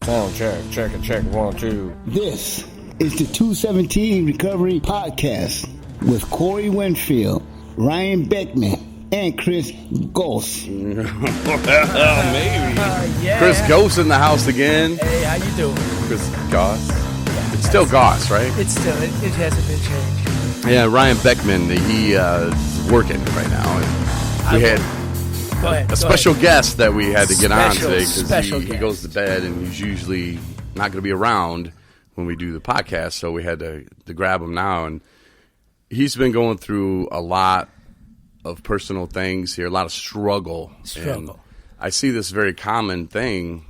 Sound check, 1, 2. This is the 217 Recovery Podcast with Corey Winfield, Ryan Beckman, and Chris Goss. Maybe. Yeah. Chris Goss in the house again. Hey, how you doing? Chris Goss. It's still Goss, right? It's still, it hasn't been changed. Yeah, Ryan Beckman, he is working right now. And we had a special guest that we had to get on today because he goes to bed and he's usually not going to be around when we do the podcast, so we had to grab him now. And he's been going through a lot of personal things here, a lot of struggle. And I see this very common thing.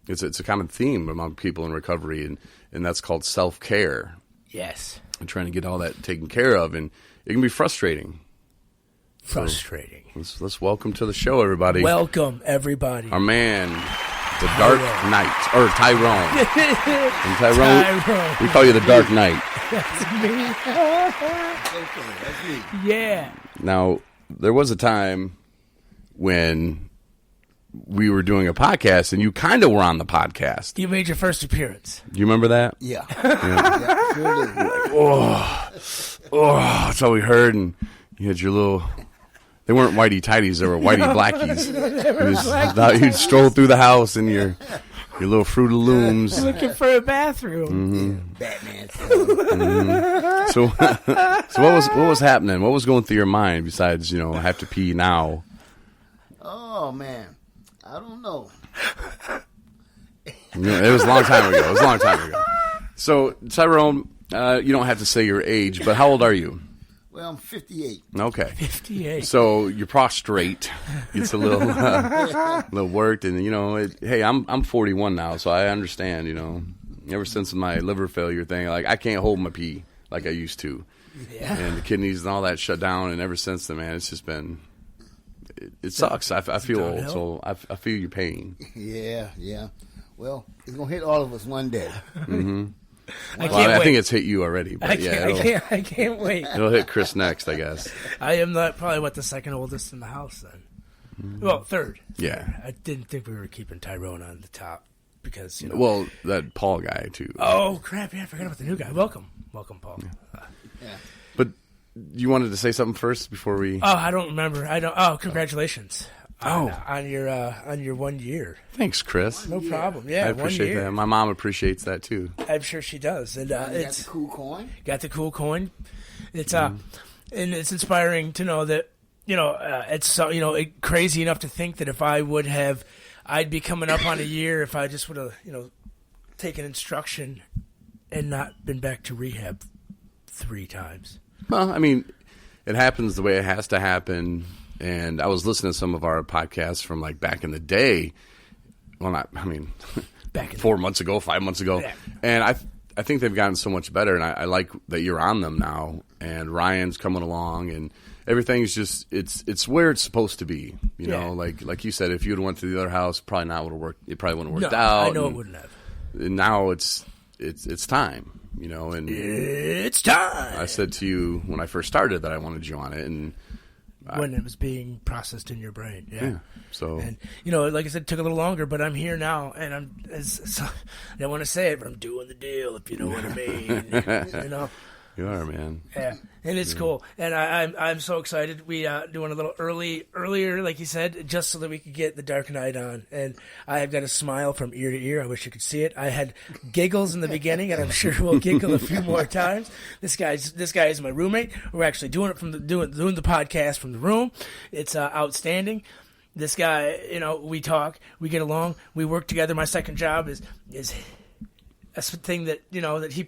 It's a common theme among people in recovery, and that's called self-care. Yes. And trying to get all that taken care of, and it can be frustrating. Frustrating. So let's welcome to the show, everybody. Welcome, everybody. Our man, the Dark Knight, or Tyrone. And Tyrone, we call you the Dark Knight. That's me. Yeah. Now, there was a time when we were doing a podcast, and you kind of were on the podcast. You made your first appearance. Do you remember that? Yeah. That's all we heard, and you had your little... They weren't whitey tighties; they were whitey blackies. You'd stroll through the house in your little Fruit of Looms, Looking for a bathroom. Batman. So what was happening? What was going through your mind besides I have to pee now? Oh, man. I don't know. It was a long time ago. So Tyrone, you don't have to say your age, but how old are you? Well, I'm 58. Okay. 58. So you're prostrate. It's a little little worked, and hey, I'm 41 now, so I understand. Ever since my liver failure thing, like I can't hold my pee like I used to, and the kidneys and all that shut down. And ever since then, man, it's just been it sucks. I feel old, so I feel your pain. Yeah. Well, it's gonna hit all of us one day. Mm-hmm. I think it's hit you already. But I can't wait. It'll hit Chris next, I guess. I am probably the second oldest in the house then. Well, third. Yeah. I didn't think we were keeping Tyrone on the top because Well, that Paul guy too. Oh crap! Yeah, I forgot about the new guy. Welcome, Paul. Yeah. But you wanted to say something first before we? Oh, I don't remember. Oh, congratulations. Oh, on your 1 year. Thanks, Chris. No problem. Yeah, I appreciate 1 year. that. My mom appreciates that too. I'm sure she does. And You got the cool coin? Got the cool coin. It's and it's inspiring to know that it's so crazy enough to think that if I'd be coming up on a year if I just would have taken instruction and not been back to rehab 3 times. Well, I mean, it happens the way it has to happen. And I was listening to some of our podcasts from like back in the day. Well, back in 4 months ago, 5 months ago. Yeah. And I think they've gotten so much better. And I like that you're on them now. And Ryan's coming along, and everything's just it's where it's supposed to be. Like you said, if you'd went to the other house, probably not would have worked. It probably wouldn't have worked out. I know it wouldn't have. And now it's time. And it's time. I said to you when I first started that I wanted you on it, and when it was being processed in your brain, yeah. So, and like I said, it took a little longer, but I'm here now, and I don't want to say it, but I'm doing the deal, if you know what I mean. You are, man. Yeah, and it's cool, and I'm so excited. We doing a little earlier, like you said, just so that we could get the Dark Knight on. And I have got a smile from ear to ear. I wish you could see it. I had giggles in the beginning, and I'm sure we'll giggle a few more times. This guy is my roommate. We're actually doing it doing the podcast from the room. It's outstanding. This guy, we talk, we get along, we work together. My second job is a thing that that he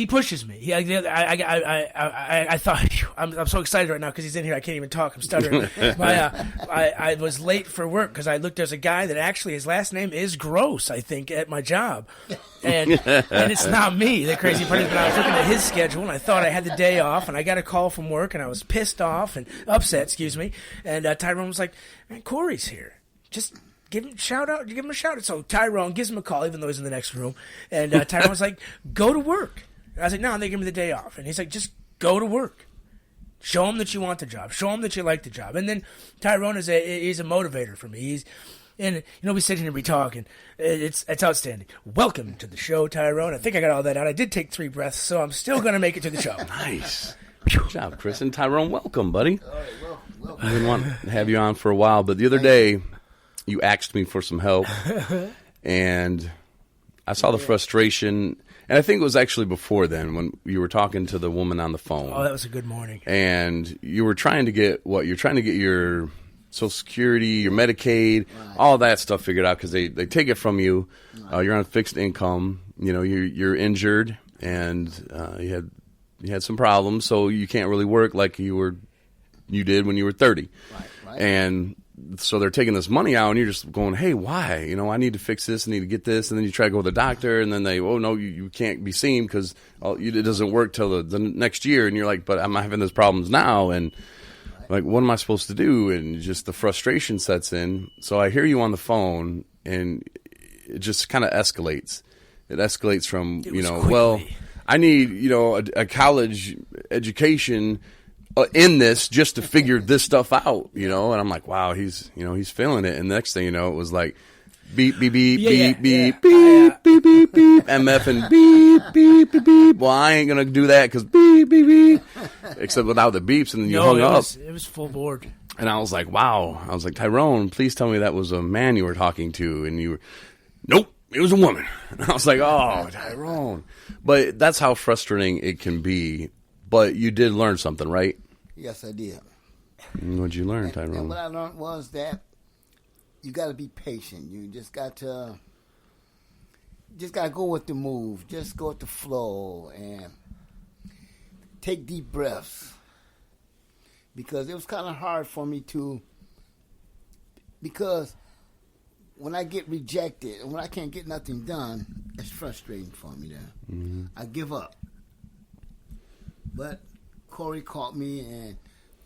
pushes me. I thought I'm so excited right now because he's in here. I can't even talk. I'm stuttering. I was late for work because I looked. There's a guy that actually his last name is Gross, I think, at my job, and it's not me. The crazy part is, but I was looking at his schedule and I thought I had the day off, and I got a call from work and I was pissed off and upset. Excuse me. And Tyrone was like, "Man, Corey's here. Just." Give him a shout out. So Tyrone gives him a call, even though he's in the next room. And Tyrone was like, "Go to work." I was like, "No, they give me the day off." And he's like, "Just go to work. Show them that you want the job. Show them that you like the job. And then Tyrone he's a motivator for me. We sit here and we talk, and it's outstanding. Welcome to the show, Tyrone. I think I got all that out. I did take 3 breaths, so I'm still going to make it to the show. Nice. Good job, Chris. And Tyrone, welcome, buddy. All right, welcome. I didn't want to have you on for a while, but the other day you asked me for some help, and I saw the frustration. And I think it was actually before then when you were talking to the woman on the phone. Oh, that was a good morning. And you were trying to get what? You're trying to get your Social Security, your Medicaid, all that stuff figured out because they take it from you. You're on fixed income. You're injured, and you had some problems, so you can't really work like you did when you were 30. Right. And so they're taking this money out, and you're just going, hey, why? I need to fix this, I need to get this. And then you try to go to the doctor, and then they, oh, no, you can't be seen because it doesn't work till the next year. And you're like, but I'm having these problems now, and like, what am I supposed to do? And just the frustration sets in. So I hear you on the phone, and it just kind of escalates. It escalates from, well, I need, a college education in this just to figure this stuff out, and I'm like, wow, he's feeling it. And the next thing you know, it was like beep, beep, beep, beep, beep, beep, beep, beep, beep, MF and beep, beep, beep, beep. Well, I ain't going to do that because beep, beep, beep, except without the beeps, and then you hung up. It was full board. And I was like, wow. I was like, Tyrone, please tell me that was a man you were talking to. And you were, nope, it was a woman. And I was like, oh, Tyrone. But that's how frustrating it can be. But you did learn something, right? Yes, I did. What'd you learn, Tyrone? And what I learned was that you got to be patient. You just got to go with the move. Just go with the flow and take deep breaths. Because it was kind of hard for me because when I get rejected and when I can't get nothing done, it's frustrating for me then. Mm-hmm. I give up. But Corey caught me, and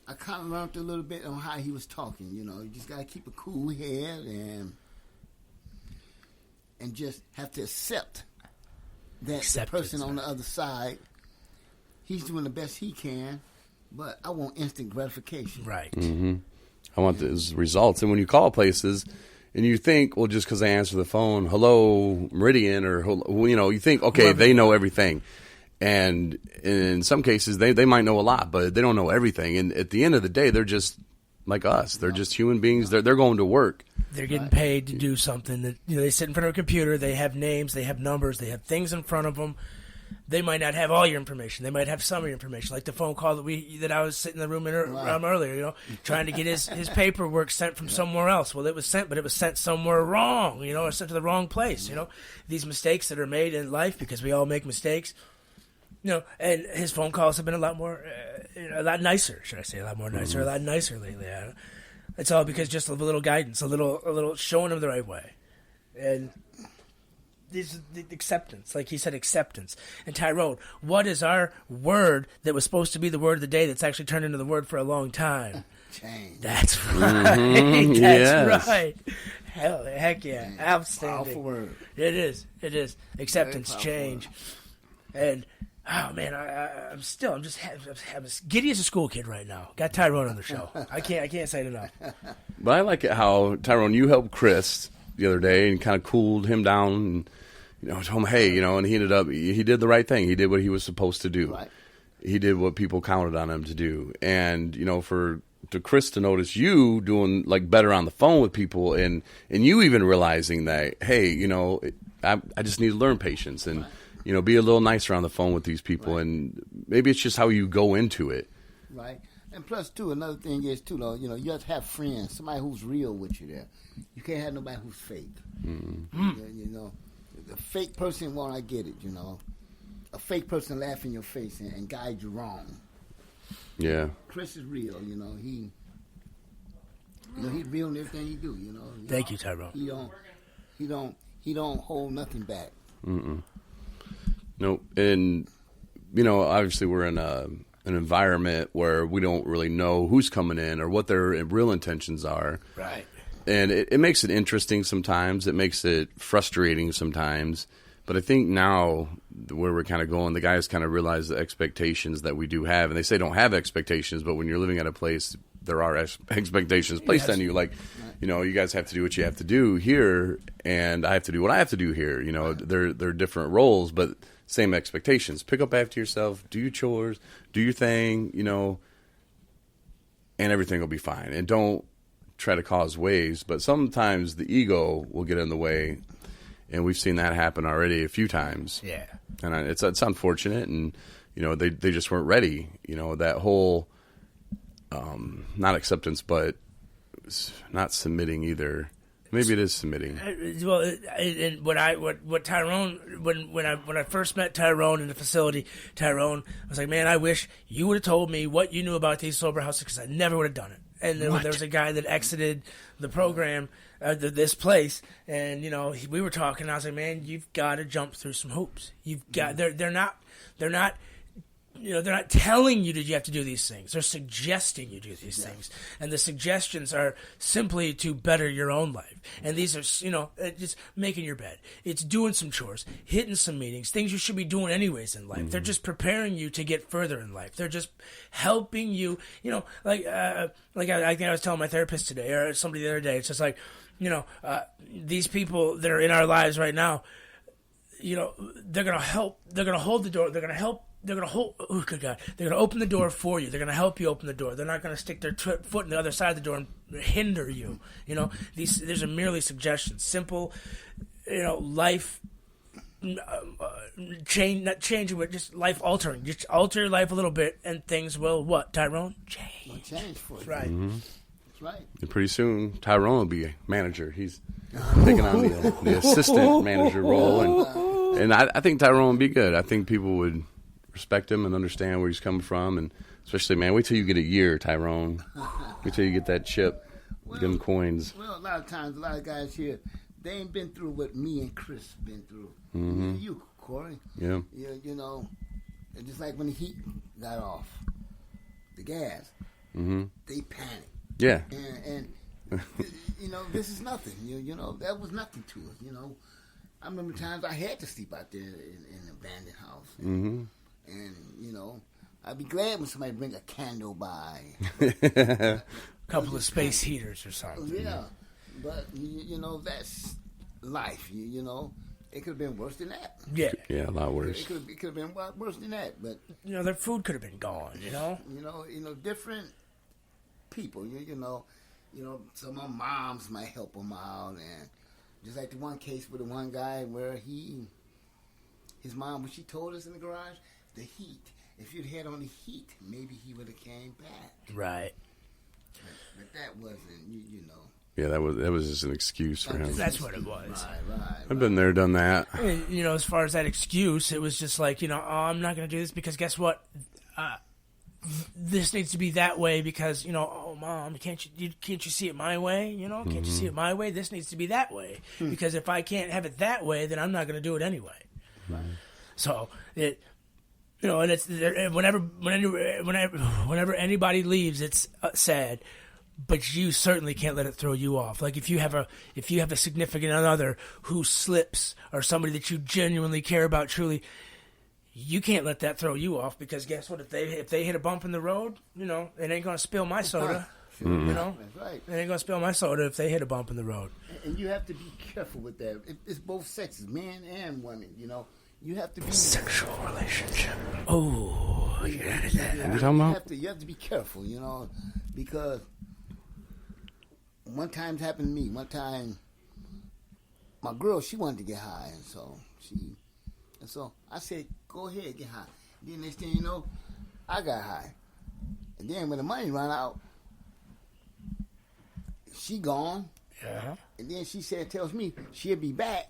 I kind of learned a little bit on how he was talking. You just got to keep a cool head and just have to accept that the person on the other side, he's doing the best he can, but I want instant gratification. Right. Mm-hmm. I want those results. And when you call places and you think, well, just because they answer the phone, hello, Meridian, or, you think, okay, they know everything. And in some cases, they might know a lot, but they don't know everything. And at the end of the day, they're just like us. They're just human beings. They're going to work. They're getting paid to do something. That they sit in front of a computer. They have names. They have numbers. They have things in front of them. They might not have all your information. They might have some of your information, like the phone call that I was sitting in the room earlier. Trying to get his paperwork sent from somewhere else. Well, it was sent, but it was sent somewhere wrong. Or sent to the wrong place. These mistakes that are made in life because we all make mistakes. And his phone calls have been a lot nicer, should I say, a lot nicer lately. It's all because just of a little guidance, a little showing him the right way. And this the acceptance, like he said, acceptance. And Tyrone, what is our word that was supposed to be the word of the day that's actually turned into the word for a long time? Change. That's right. Mm-hmm. That's right. Heck yeah. Change. Outstanding. Powerful word. It is. Acceptance, change. Word. And oh man, I'm just as giddy as a school kid right now. Got Tyrone on the show. I can't say it enough. But I like it how Tyrone, you helped Chris the other day and kind of cooled him down, and told him, hey, and he did the right thing. He did what he was supposed to do. Right. He did what people counted on him to do, and to Chris to notice you doing like better on the phone with people, and you even realizing that, hey, I just need to learn patience and. Right. Be a little nicer on the phone with these people, right. And maybe it's just how you go into it. Right. And plus, too, another thing is, too, though, you have to have friends, somebody who's real with you there. You can't have nobody who's fake. Mm-hmm. The fake person, well, I get it, A fake person laugh in your face and guide you wrong. Yeah. Chris is real, he's real in everything he do, Thank you, Tyrone. He don't hold nothing back. Mm-mm. Nope. And, obviously we're in an environment where we don't really know who's coming in or what their real intentions are. Right. And it makes it interesting sometimes. It makes it frustrating sometimes. But I think now where we're kind of going, the guys kind of realize the expectations that we do have. And they say don't have expectations, but when you're living at a place, there are expectations placed on you. Like, you guys have to do what you have to do here, and I have to do what I have to do here. They're different roles, but same expectations. Pick up after yourself, do your chores, do your thing, and everything will be fine. And don't try to cause waves, but sometimes the ego will get in the way, and we've seen that happen already a few times. Yeah. And it's unfortunate, and, they just weren't ready. That whole, not acceptance, but not submitting either. Maybe it is submitting. Well, and what Tyrone, when I first met Tyrone in the facility, Tyrone was like, man, I wish you would have told me what you knew about these sober houses, because I never would have done it. And then there was a guy that exited the program, this place, and we were talking. And I was like, man, you've got to jump through some hoops. You've got they're not. They're not telling you that you have to do these things. They're suggesting you do these things. And the suggestions are simply to better your own life. And these are, just making your bed. It's doing some chores, hitting some meetings, things you should be doing anyways in life. Mm-hmm. They're just preparing you to get further in life. They're just helping you, like I think I was telling my therapist today, or somebody the other day, it's just like, these people that are in our lives right now, they're going to help, they're going to hold the door, they're going to help. They're going to hold. Oh, good God! They're going to open the door for you. They're going to help you open the door. They're not going to stick their foot in the other side of the door and hinder you. These are merely suggestions, simple, life change, not changing, but just life altering. Just alter your life a little bit, and things will what? Tyrone, change. Will change for you. That's right. Mm-hmm. That's right. And pretty soon, Tyrone will be a manager. He's taking on the assistant manager role, and I think Tyrone will be good. I think people would respect him and understand where he's coming from, and especially, man, wait till you get a year, Tyrone. Wait till you get that chip, them coins. Well, a lot of times, a lot of guys here, they ain't been through what me and Chris been through. Mm-hmm. You, Corey. Yeah. It's just like when the heat got off, the gas, they panicked. Yeah. And this is nothing. That was nothing to us. I remember times I had to sleep out there in an abandoned house. Mm-hmm. And, I'd be glad when somebody bring a candle by. A couple of space heaters or something. Yeah. But, that's life. It could have been worse than that. Yeah. Yeah, a lot worse. It could have been worse than that. But, their food could have been gone, different people, some of moms might help them out. And just like the one case with the one guy where his mom, when she told us in the garage, the heat. If you'd had on the heat, maybe he would have came back. Right. But that wasn't, Yeah, that was just an excuse for him. That's what it was. Right. I've been there, done that. And, as far as that excuse, it was just like, I'm not going to do this because guess what? This needs to be that way because, oh, Mom, can't you see it my way? Can't you see it my way? This needs to be that way. Because if I can't have it that way, then I'm not going to do it anyway. Right. So it, and it's whenever anybody leaves, it's sad. But you certainly can't let it throw you off. Like if you have a significant other who slips, or somebody that you genuinely care about truly, you can't let that throw you off, because guess what? If they hit a bump in the road, it ain't gonna spill my soda. That's right. It ain't gonna spill my soda if they hit a bump in the road. And you have to be careful with that. It's both sexes, men and women. You have to be sexual relationship. Oh, yeah. You talking about? You have to be careful, because one time it happened to me. One time, my girl, she wanted to get high, and so I said, "Go ahead, get high." Then next thing you know, I got high, and then when the money ran out, she gone. Yeah. And then she tells me she'll be back.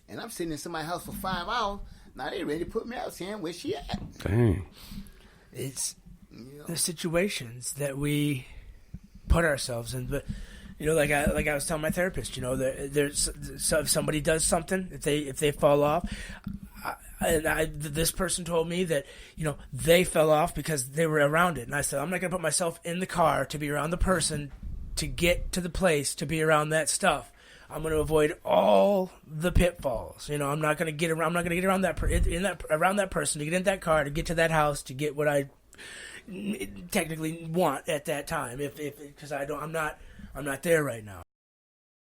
And I'm sitting in somebody's house for 5 hours. Now they ready to put me out, saying where she at. Dang. It's the situations that we put ourselves in. But like I was telling my therapist, there's if somebody does something, if they fall off. This person told me that they fell off because they were around it, and I said I'm not going to put myself in the car to be around the person to get to the place to be around that stuff. I'm going to avoid all the pitfalls. You know, I'm not going to get around. I'm not going to get around around that person to get in that car to get to that house to get what I technically want at that time. Because I'm not there right now.